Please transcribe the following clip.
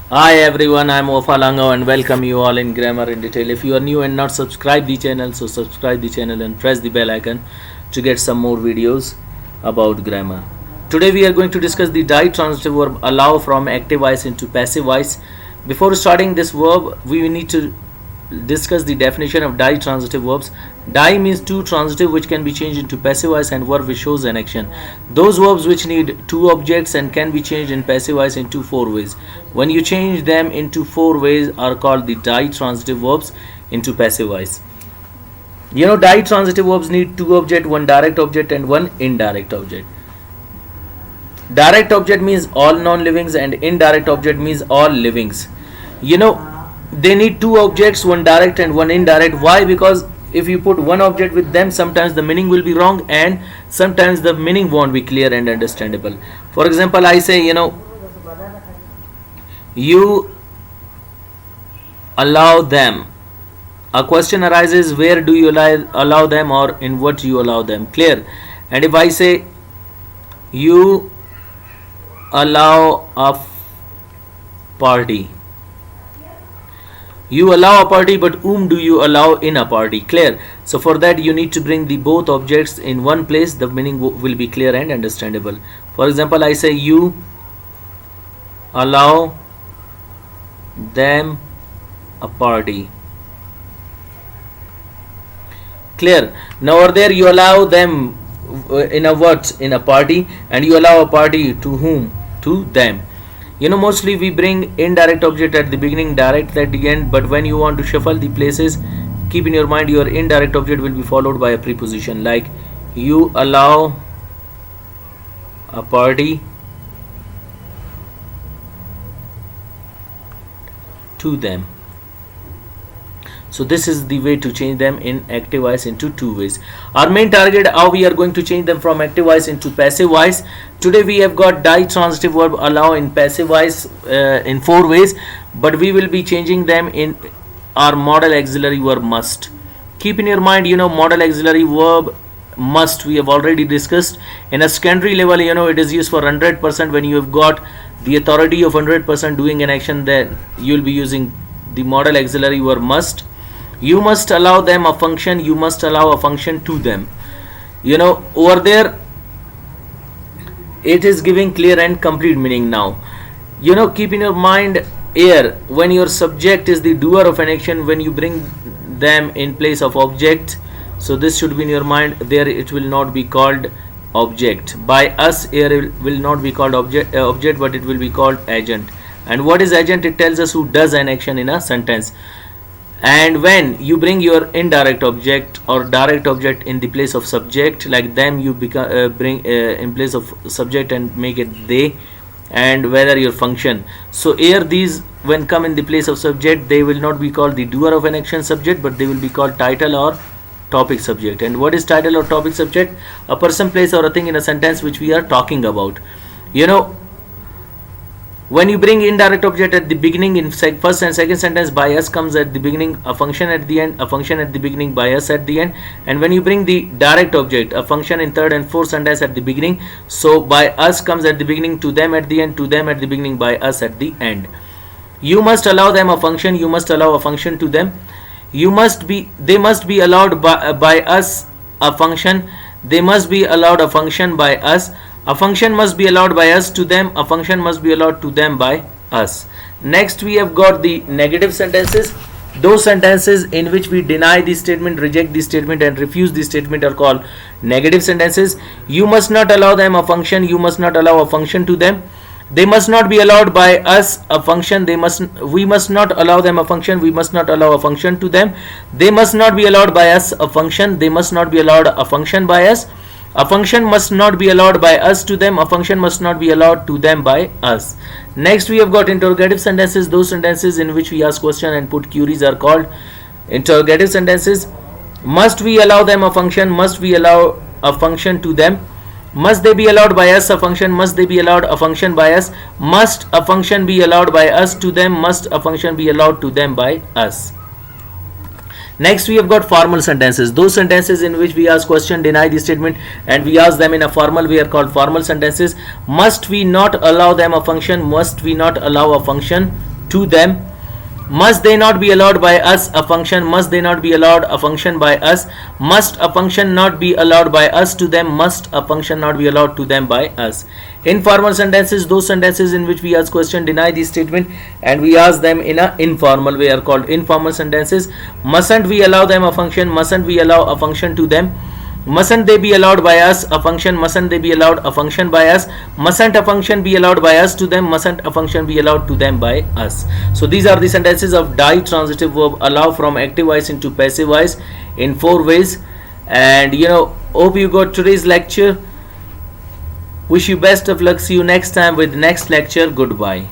Hi everyone, I'm Wafa Lango and welcome you all in Grammar in Detail. If you are new and not subscribed the channel, so subscribe the channel and press the bell icon to get some more videos about grammar. Today we are going to discuss the die transitive verb allow from active voice into passive voice. Before starting this verb, we need to discuss the definition of die transitive verbs. Die means two transitive which can be changed into passive voice and verb which shows an action. Those verbs which need two objects and can be changed in passive voice into four ways. When you change them into four ways are called the die transitive verbs into passive voice. Die transitive verbs need two objects, one direct object and one indirect object. Direct object means all non-livings and indirect object means all livings. They need two objects, one direct and one indirect. Why? Because if you put one object with them, sometimes the meaning will be wrong and sometimes the meaning won't be clear and understandable. For example, I say, you allow them. A question arises, where do you allow them or in what you allow them? Clear? And if I say, you allow a party. You allow a party, but whom do you allow in a party? Clear? So for that you need to bring the both objects in one place. The meaning will be clear and understandable. For example, I say you allow them a party. Clear? Now over there you allow them in a what? In a party, and you allow a party to whom? To them. Mostly we bring indirect object at the beginning, direct at the end, but when you want to shuffle the places, keep in your mind your indirect object will be followed by a preposition, like you allow a party to them. So this is the way to change them in active voice into two ways. Our main target, how we are going to change them from active voice into passive voice. Today we have got die transitive verb allow in passive voice in four ways, but we will be changing them in our modal auxiliary verb must. Keep in your mind, modal auxiliary verb must we have already discussed. In a secondary level, it is used for 100%. When you have got the authority of 100% doing an action, then you will be using the modal auxiliary verb must. You must allow them a function. You must allow a function to them. Over there it is giving clear and complete meaning. Now keep in your mind here, when your subject is the doer of an action, when you bring them in place of object, so this should be in your mind. There it will not be called object. By us here it will not be called object, but it will be called agent. And what is agent? It tells us who does an action in a sentence. And when you bring your indirect object or direct object in the place of subject, like them, you bring in place of subject and make it they, and whether your function. So here these, when come in the place of subject, they will not be called the doer of an action subject, but they will be called title or topic subject. And what is title or topic subject? A person, place or a thing in a sentence which we are talking about. When you bring indirect object at the beginning in first and second sentence, by us comes at the beginning, a function at the end, a function at the beginning, by us at the end. And when you bring the direct object, a function in third and fourth sentence at the beginning, so by us comes at the beginning, to them at the end, to them at the beginning, by us at the end. You must allow them a function. You must allow a function to them. They must be allowed by us a function. They must be allowed a function by us. A function must be allowed by us to them. A function must be allowed to them by us. Next we have got the negative sentences. Those sentences in which we deny the statement, reject the statement and refuse the statement are called negative sentences. You must not allow them a function. You must not allow a function to them. They must not be allowed by us a function. We must not allow them a function. We must not allow a function to them. They must not be allowed by us a function. They must not be allowed a function by us. A function must not be allowed by us to them. A function must not be allowed to them by us. Next we have got interrogative sentences. Those sentences in which we ask question and put queries are called interrogative sentences. Must we allow them a function? Must we allow a function to them? Must they be allowed by us a function? Must they be allowed a function by us? Must a function be allowed by us to them? Must a function be allowed to them by us? Next we have got formal sentences. Those sentences in which we ask question, deny the statement and we ask them in a formal way are called formal sentences. Must we not allow them a function? Must we not allow a function to them. Must they not be allowed by us a function? Must they not be allowed a function by us? Must a function not be allowed by us to them? Must a function not be allowed to them by us? Informal sentences, those sentences in which we ask question, deny the statement, and we ask them in a informal way are called informal sentences. Mustn't we allow them a function? Mustn't we allow a function to them? Mustn't they be allowed by us a function? Mustn't they be allowed a function by us? Mustn't a function be allowed by us to them? Mustn't a function be allowed to them by us? So these are the sentences of ditransitive verb allow from active voice into passive voice in 4 ways. And hope you got today's lecture. Wish you best of luck. See you next time with next lecture. Goodbye.